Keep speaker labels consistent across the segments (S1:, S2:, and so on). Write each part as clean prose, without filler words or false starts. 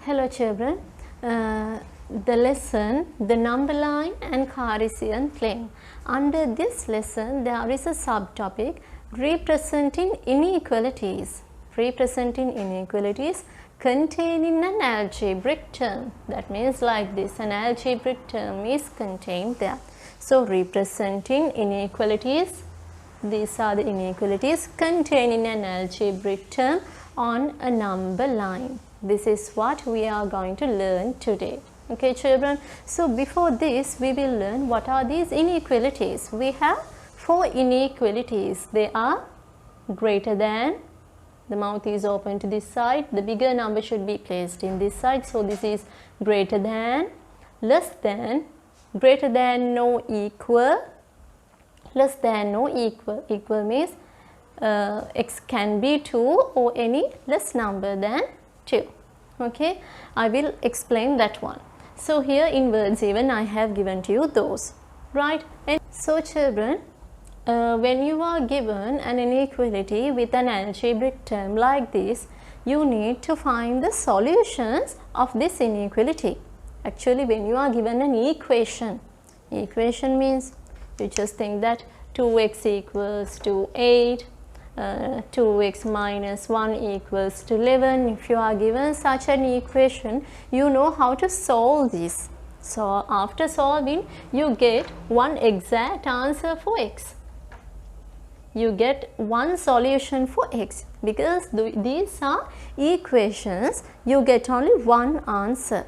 S1: Hello children, the lesson the number line and Cartesian plane. Under this lesson there is a subtopic representing inequalities. Representing inequalities contained in an algebraic term. That means like this, an algebraic term is contained there. So representing inequalities, these are the inequalities contained in an algebraic term on a number line. This is what we are going to learn today. Okay children, so before this we will learn what are these inequalities. We have 4 inequalities. They are greater than, the mouth is open to this side, the bigger number should be placed in this side. So this is greater than, less than, greater than no equal, less than no equal. Equal means x can be 2 or any less number than 2. Okay, I will explain that one. So here in words even I have given to you those, right? And so children, when you are given an inequality with an algebraic term like this, you need to find the solutions of this inequality. Actually when you are given an equation means you just think that 2x equals to 8, 2x minus 1 equals to 11. If you are given such an equation, you know how to solve this. So after solving, you get one exact answer for x. You get one solution for x. Because these are equations, you get only one answer.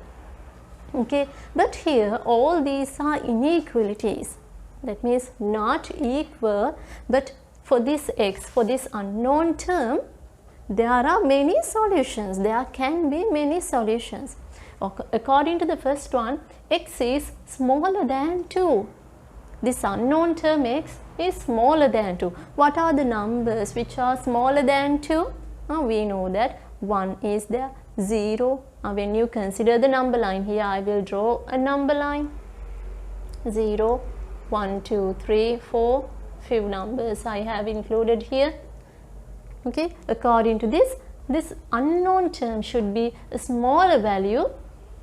S1: Okay, but here all these are inequalities. That means not equal, but for this x, for this unknown term, there are many solutions. There can be many solutions. According to the first one, x is smaller than 2. This unknown term x is smaller than 2. What are the numbers which are smaller than 2? We know that 1 is there, 0. When you consider the number line, here I will draw a number line. 0, 1, 2, 3, 4. Few numbers I have included here. Okay, according to this unknown term should be a smaller value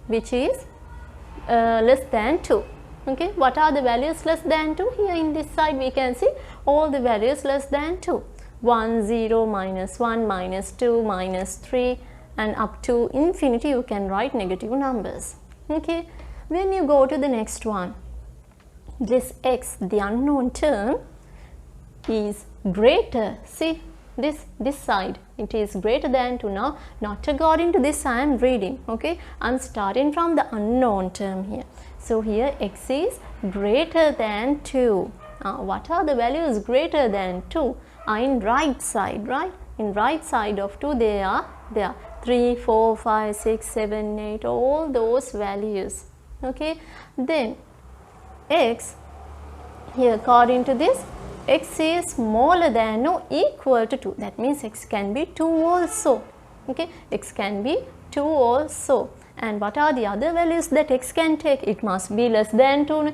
S1: which is less than 2. Okay, what are the values less than 2? Here in this side we can see all the values less than 2. 1, 0, minus 1, minus 2, minus 3, and up to infinity you can write negative numbers. Okay, when you go to the next one, this x, the unknown term, is greater. See this side, it is greater than 2. Now not according to this I am reading. Okay, I am starting from the unknown term here. So here x is greater than 2. What are the values greater than 2? In right side, right? In right side of 2 they are 3, 4, 5, 6, 7, 8, all those values. Okay, then x, here according to this, x is smaller than or equal to 2. That means x can be 2 also. Okay, x can be 2 also. And what are the other values that x can take? It must be less than 2,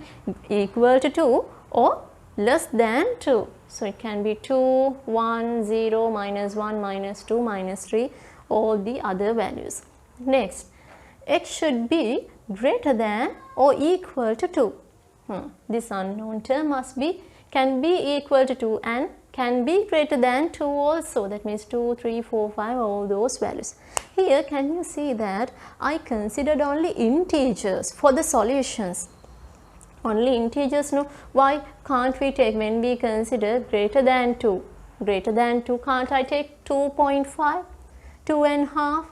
S1: equal to 2, or less than 2. So it can be 2, 1, 0, minus 1, minus 2, minus 3, all the other values. Next, x should be greater than or equal to 2. This unknown term can be equal to 2 and can be greater than 2 also. That means 2, 3, 4, 5, all those values. Here can you see that I considered only integers for the solutions. Only integers. No, why can't we take, when we consider greater than 2? Greater than 2, can't I take 2.5, 2.5,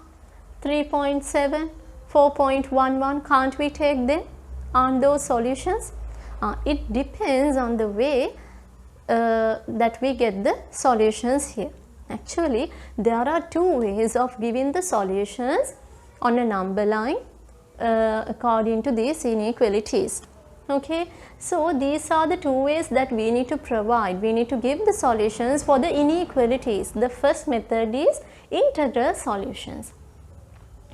S1: 3.7, 4.11? Can't we take them? Aren't those solutions? It depends on the way that we get the solutions here. Actually, there are 2 ways of giving the solutions on a number line according to these inequalities. Okay, so these are the 2 ways that we need to provide. We need to give the solutions for the inequalities. The first method is integral solutions.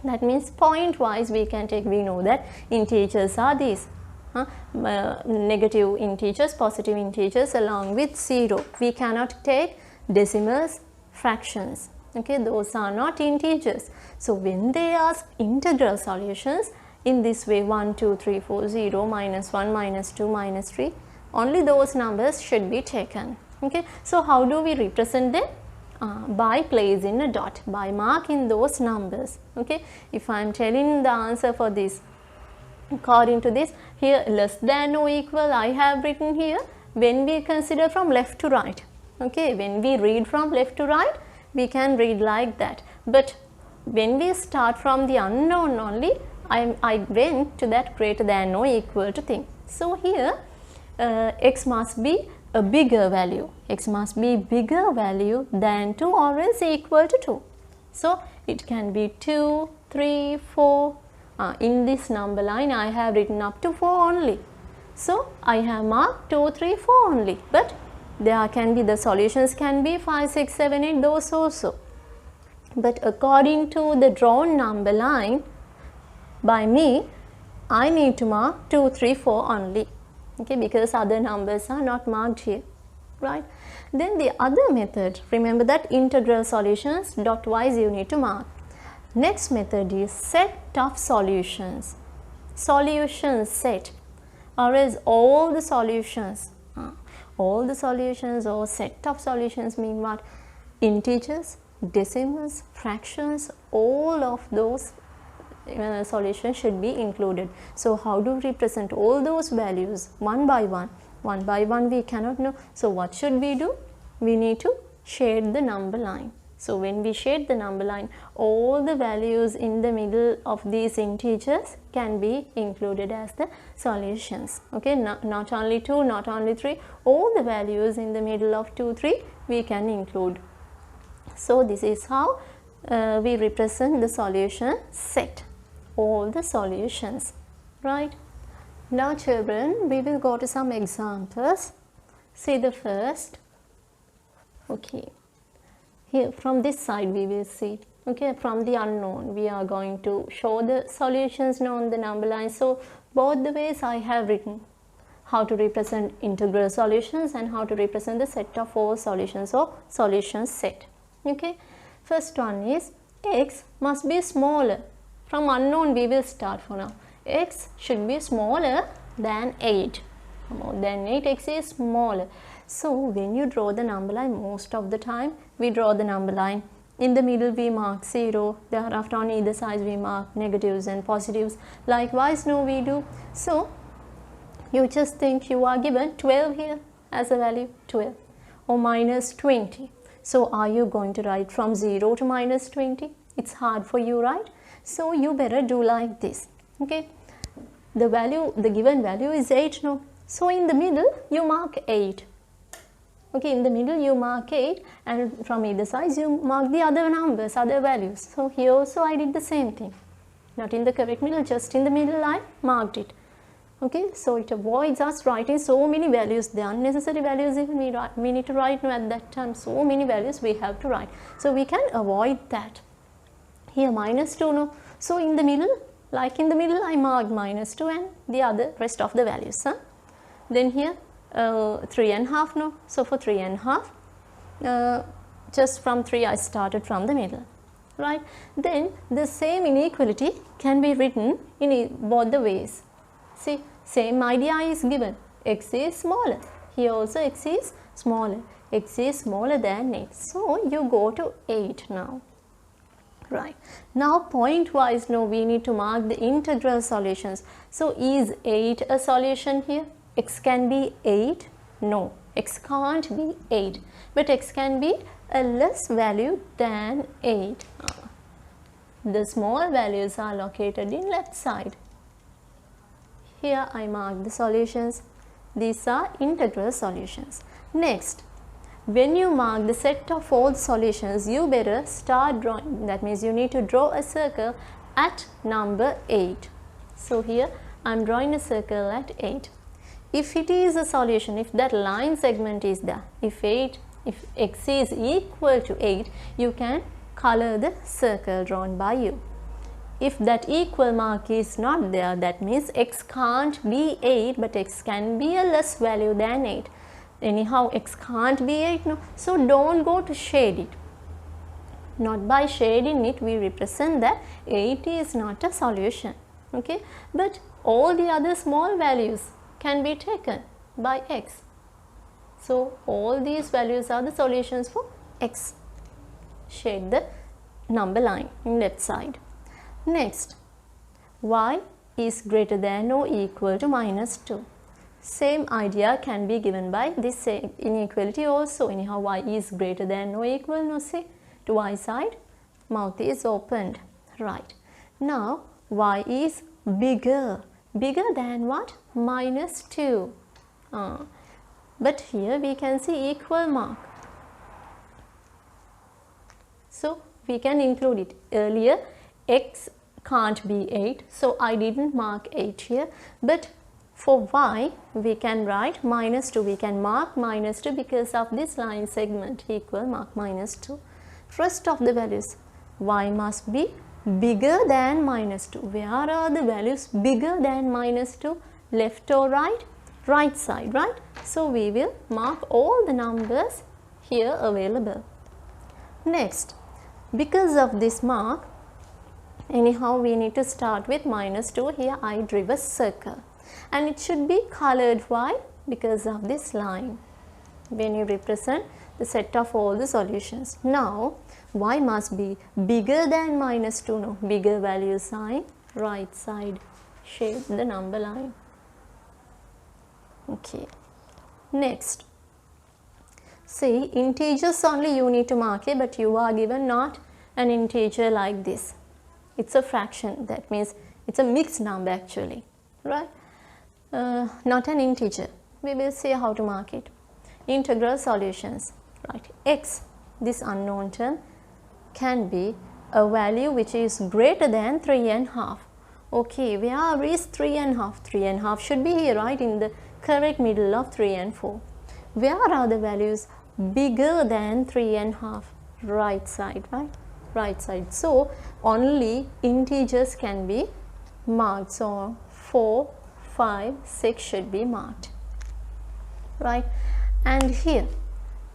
S1: That means point wise we can take. We know that integers are these. Negative integers, positive integers along with 0. We cannot take decimals, fractions. Okay, those are not integers. So when they ask integral solutions in this way, 1, 2, 3, 4, 0, minus 1, minus 2, minus 3, only those numbers should be taken. Okay, so how do we represent them? By placing a dot, by marking those numbers. Okay, if I am telling the answer for this, according to this, here less than or equal, I have written here when we consider from left to right. Okay, when we read from left to right, we can read like that. But when we start from the unknown only, I went to that greater than or equal to thing. So here x must be a bigger value. X must be bigger value than 2 or else equal to 2. So it can be 2, 3, 4. In this number line I have written up to 4 only. So I have marked 2, 3, 4 only. But there can be, the solutions can be 5, 6, 7, 8, those also. But according to the drawn number line by me, I need to mark 2, 3, 4 only. Okay, because other numbers are not marked here, right? Then the other method, remember that integral solutions dot wise you need to mark. Next method is set of solutions. Solution set, or else all the solutions. All the solutions or set of solutions mean what? Integers, decimals, fractions, all of those solutions should be included. So how do we represent all those values one by one? One by one we cannot know. So what should we do? We need to shade the number line. So when we shade the number line, all the values in the middle of these integers can be included as the solutions. Okay, not only 2, not only 3, all the values in the middle of 2, 3 we can include. So this is how we represent the solution set, all the solutions, right? Now children, we will go to some examples. See the first. Okay, here from this side we will see. Okay, from the unknown we are going to show the solutions on the number line. So both the ways I have written how to represent integral solutions and how to represent the set of all solutions or solution set. Okay, first one is x must be smaller. From unknown we will start for now. X should be smaller than 8. More than 8, x is smaller. So when you draw the number line, most of the time we draw the number line. In the middle we mark 0. Thereafter on either side we mark negatives and positives. Likewise now we do. So you just think you are given 12 here as a value, 12 or minus 20. So are you going to write from 0 to minus 20? It's hard for you, right? So you better do like this. Okay, the value, the given value is 8 now. So in the middle you mark 8. Okay, in the middle you mark 8 and from either side you mark the other numbers, other values. So here also I did the same thing. Not in the correct middle, just in the middle I marked it. Okay, so it avoids us writing so many values, the unnecessary values even we need to write now at that time, so many values we have to write. So we can avoid that. Here minus 2 no. So in the middle, like in the middle I marked minus 2 and the other rest of the values. Then here 3.5 no. So for 3.5, just from 3 I started from the middle. Right. Then the same inequality can be written in both the ways. See, same idea is given. X is smaller. Here also x is smaller. X is smaller than 8. So you go to 8 now. Right. Now point wise now we need to mark the integral solutions. So is 8 a solution here? X can be 8? No. X can't be 8. But x can be a less value than 8. The small values are located in left side. Here I mark the solutions. These are integral solutions. Next, when you mark the set of all solutions, you better start drawing. That means you need to draw a circle at number 8. So here I am drawing a circle at 8. If it is a solution, if that line segment is there, if x is equal to 8, you can color the circle drawn by you. If that equal mark is not there, that means x can't be 8, but x can be a less value than 8. Anyhow, x can't be 8 no. So don't go to shade it. Not by shading it we represent that 8 is not a solution. Okay, but all the other small values can be taken by x. So all these values are the solutions for x. Shade the number line in left side. Next, y is greater than or equal to minus 2. Same idea can be given by this same inequality also. Anyhow, y is greater than or equal, no, see, to y side, mouth is opened, right. Now, y is bigger than what? Minus 2. But here we can see equal mark. So, we can include it. Earlier, x can't be 8, so I didn't mark 8 here, but for y we can write minus 2, we can mark minus 2 because of this line segment, equal mark minus 2. Rest of the values, y must be bigger than minus 2. Where are the values bigger than minus 2? Left or right? Right side, right? So we will mark all the numbers here available. Next, because of this mark, anyhow we need to start with minus 2. Here I drew a circle and it should be colored. Why? Because of this line when you represent the set of all the solutions. Now y must be bigger than minus 2. No, bigger value sign, right side, shade the number line. Okay, next, see, integers only you need to mark it, but you are given not an integer like this. It's a fraction, that means it's a mixed number actually, right? Not an integer. We will see how to mark it. Integral solutions, right? X, this unknown term, can be a value which is greater than 3.5. Okay, where is 3.5? 3.5 should be here, right, in the correct middle of 3 and 4. Where are the values bigger than 3.5? Right side, right? Right side. So only integers can be marked. So 4, 5, 6 should be marked, right? And here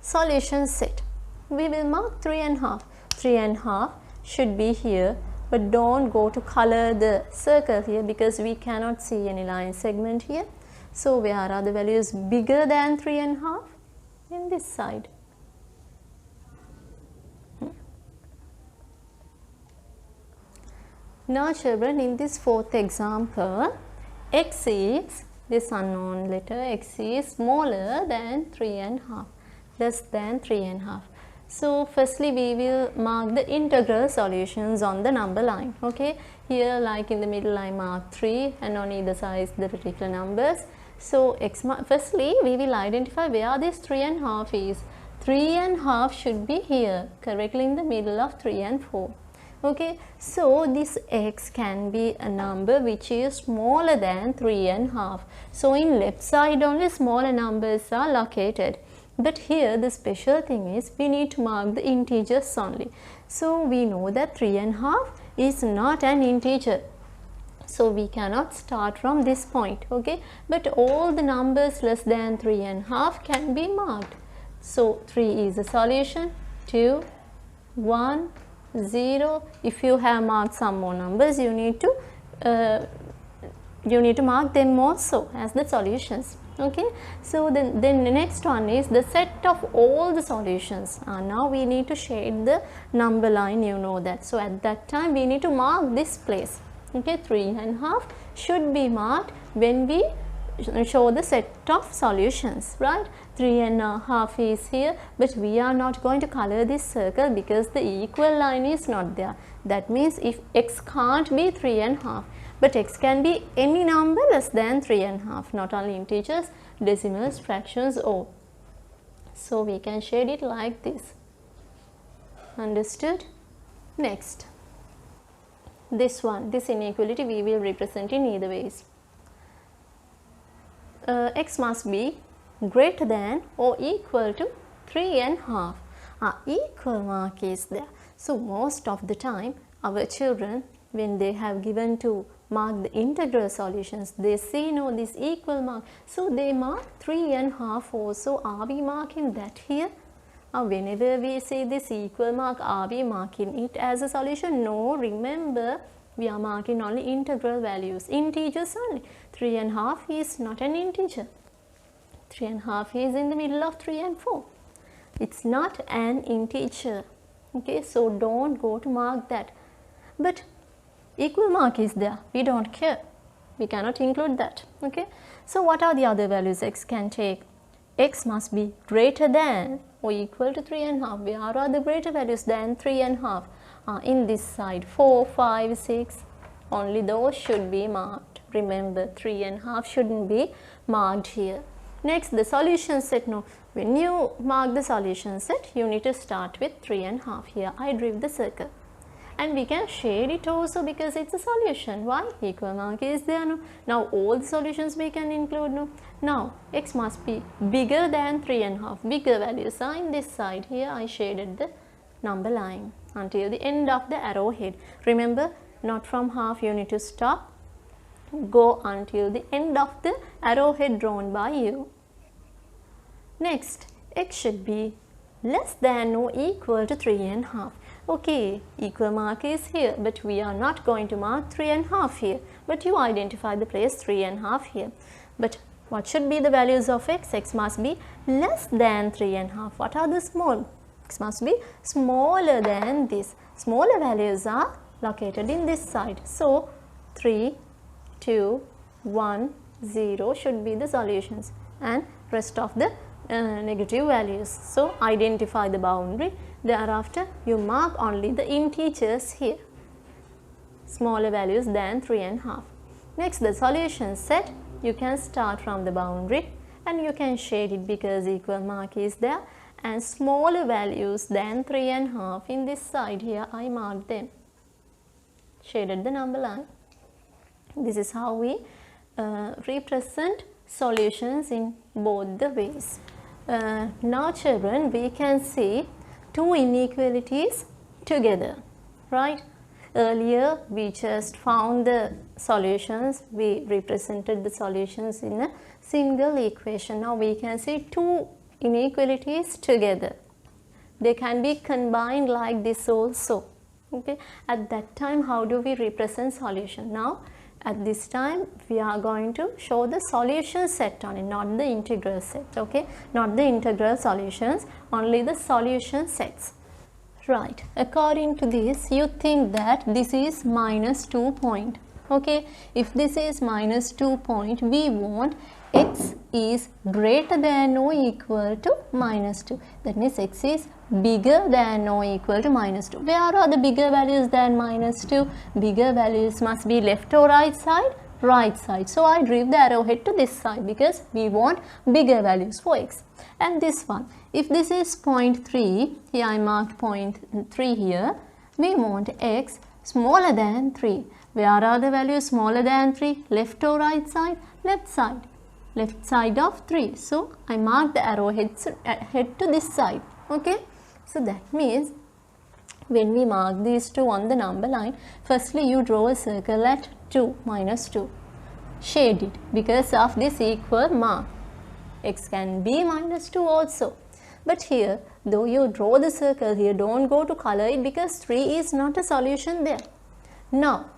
S1: solution set, we will mark 3.5. 3.5 should be here, but don't go to color the circle here because we cannot see any line segment here. So where are the values bigger than 3.5? In this side. Now children, in this fourth example, x is, this unknown letter, x is smaller than 3.5, less than 3.5. So firstly we will mark the integral solutions on the number line. Okay, here like in the middle I mark 3 and on either side the particular numbers. So firstly we will identify where this 3.5 is. 3.5 should be here, correctly in the middle of 3 and 4. Okay, so this x can be a number which is smaller than 3.5. So in left side only smaller numbers are located. But here the special thing is we need to mark the integers only. So we know that 3.5 is not an integer. So we cannot start from this point, okay? But all the numbers less than 3.5 can be marked. So 3 is a solution, 2, 1, 0. If you have marked some more numbers, you need to mark them also as the solutions. Okay, so then the next one is the set of all the solutions. Now we need to shade the number line, you know that. So at that time we need to mark this place. Okay, 3.5 should be marked when we show the set of solutions, right? 3.5 is here, but we are not going to color this circle because the equal line is not there. That means if x can't be 3.5, but x can be any number less than 3.5, not only integers, decimals, fractions, or. So we can shade it like this. Understood? Next, this one, this inequality we will represent in either ways. X must be greater than or equal to 3.5. Equal mark is there. So most of the time our children, when they have given to mark the integral solutions, they see no this equal mark. So they mark 3.5 also. Are we marking that here? Whenever we see this equal mark, are we marking it as a solution? No, remember we are marking only integral values, integers only. 3.5 is not an integer. 3.5 is in the middle of 3 and 4. It's not an integer. Okay, so don't go to mark that. But equal mark is there, we don't care. We cannot include that. Okay, so what are the other values x can take? X must be greater than or equal to 3.5. Where are the greater values than 3.5? In this side, 4, 5, 6, only those should be marked. Remember, 3.5 shouldn't be marked here. Next, the solution set. Now, when you mark the solution set, you need to start with 3.5. Here, I drew the circle. And we can shade it also because it's a solution. Why? Equal mark is there. No? Now, all the solutions we can include. No? Now, x must be bigger than 3.5. Bigger values are in this side. Here, I shaded the number line until the end of the arrowhead. Remember, not from half, you need to stop. Go until the end of the arrowhead drawn by you. Next, x should be less than or equal to 3.5. Okay, equal mark is here, but we are not going to mark 3.5 here. But you identify the place 3.5 here. But what should be the values of x? X must be less than 3.5. What are the small? X must be smaller than this. Smaller values are located in this side. So, 3, 2, 1, 0 should be the solutions and rest of the negative values. So, identify the boundary. Thereafter, you mark only the integers here, smaller values than 3.5. Next, the solution set. You can start from the boundary and you can shade it because equal mark is there, and smaller values than 3.5 in this side here, I marked them, shaded the number line. This is how we represent solutions in both the ways. Now children, we can see two inequalities together, right? Earlier we just found the solutions, we represented the solutions in a single equation. Now we can see two inequalities together. They can be combined like this also. Okay, at that time how do we represent solution? Now at this time we are going to show the solution set only, not the integral set. Okay, not the integral solutions, only the solution sets. Right, according to this you think that this is minus 2 point. Okay, if this is minus 2 point, we want x is greater than or equal to minus 2. That means x is bigger than or equal to minus 2. Where are the bigger values than minus 2? Bigger values must be left or right side? Right side. So I drew the arrowhead to this side because we want bigger values for x. And this one, if this is 0.3, here I marked 0.3 here, we want x smaller than 3. Where are the values smaller than 3? Left or right side? Left side. Left side of 3. So I mark the arrowhead head to this side. Okay. So that means when we mark these two on the number line, firstly you draw a circle at 2, minus 2. Shade it because of this equal mark. X can be minus 2 also. But here, though you draw the circle here, don't go to color it because 3 is not a solution there. Now,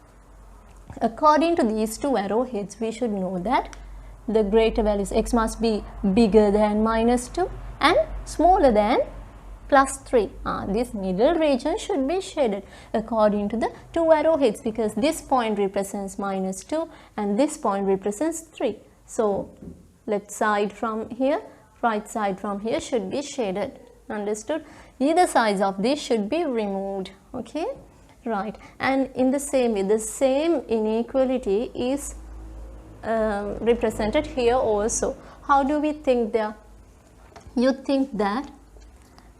S1: according to these two arrowheads, we should know that the greater values, x must be bigger than minus 2 and smaller than plus 3. This middle region should be shaded according to the two arrowheads because this point represents minus 2 and this point represents 3. So, left side from here, right side from here should be shaded. Understood? Either sides of this should be removed. Okay? Right. And in the same way, the same inequality is represented here also. How do we think there? You think that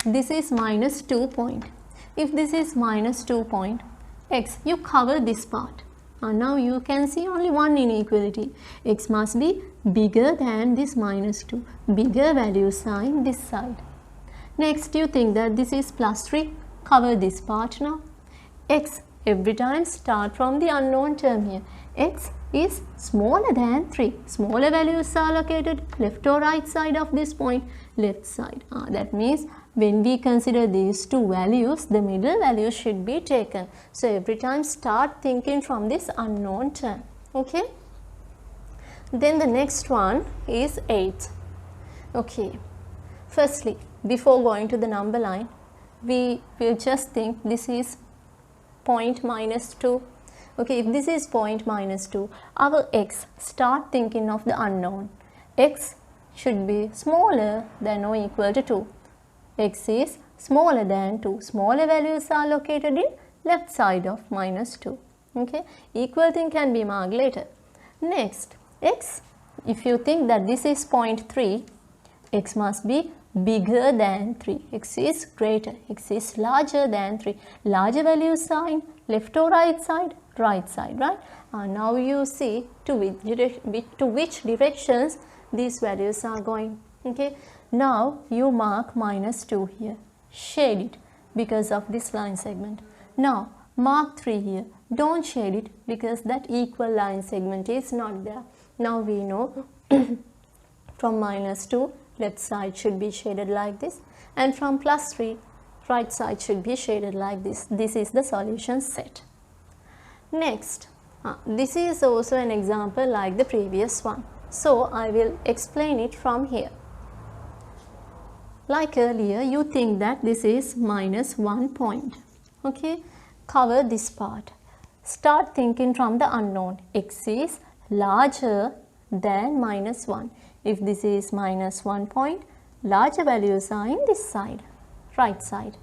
S1: this is minus 2 point. If this is minus 2 point, x, you cover this part. Now you can see only one inequality. X must be bigger than this minus 2. Bigger value sign this side. Next, you think that this is plus 3. Cover this part now. X, every time start from the unknown term here. X is smaller than 3. Smaller values are located left or right side of this point. left side. That means when we consider these two values, the middle value should be taken. So every time start thinking from this unknown term. Okay. Then the next one is 8. Okay. Firstly, before going to the number line, we will just think this is point minus 2. Okay, if this is point minus 2, our x, start thinking of the unknown. X should be smaller than or equal to 2. X is smaller than 2. Smaller values are located in left side of minus 2. Okay, equal thing can be marked later. Next, x, if you think that this is 0.3, x must be bigger than 3. X is greater. X is larger than 3. Larger values are in left or right side? Right side, right? Now you see to which directions these values are going. Okay. Now you mark minus 2 here. Shade it because of this line segment. Now mark 3 here. Don't shade it because that equal line segment is not there. Now we know from minus 2, left side should be shaded like this, and from plus 3, right side should be shaded like this. This is the solution set. Next, this is also an example like the previous one. So I will explain it from here. Like earlier, you think that this is minus 1 point. Okay, cover this part. Start thinking from the unknown. X is larger than minus 1. If this is minus 1 point, larger values are in this side, right side.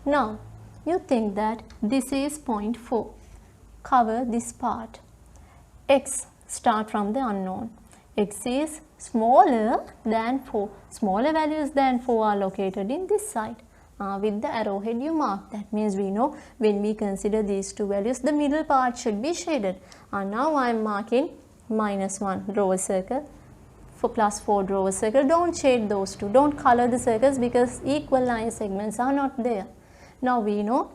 S1: Now, you think that this is 0.4. Cover this part. X, start from the unknown. X is smaller than 4. Smaller values than 4 are located in this side. With the arrowhead you mark. That means we know when we consider these two values, the middle part should be shaded. Now I am marking minus 1, draw a circle. For plus 4, draw a circle. Don't shade those two. Don't color the circles because equal line segments are not there. Now we know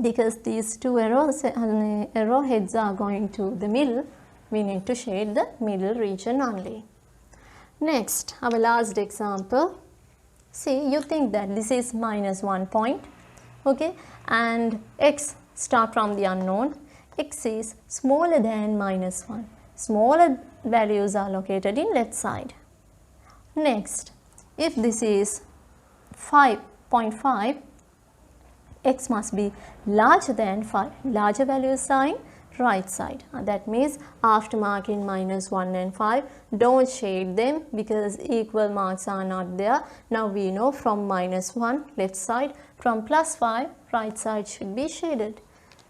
S1: because these two arrowheads are going to the middle, we need to shade the middle region only. Next, our last example. See, you think that this is minus 1 point. Okay, and x, start from the unknown. X is smaller than minus 1. Smaller values are located in left side. Next, if this is 5.5, x must be larger than 5. Larger values are in right side. That means after marking minus 1 and 5, don't shade them because equal marks are not there. Now we know from minus 1 left side, from plus 5 right side should be shaded.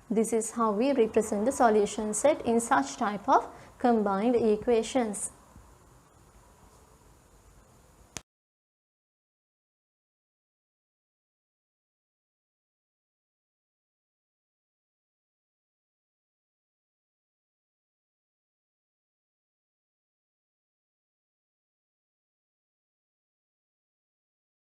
S1: This is how we represent the solution set in such type of combined equations.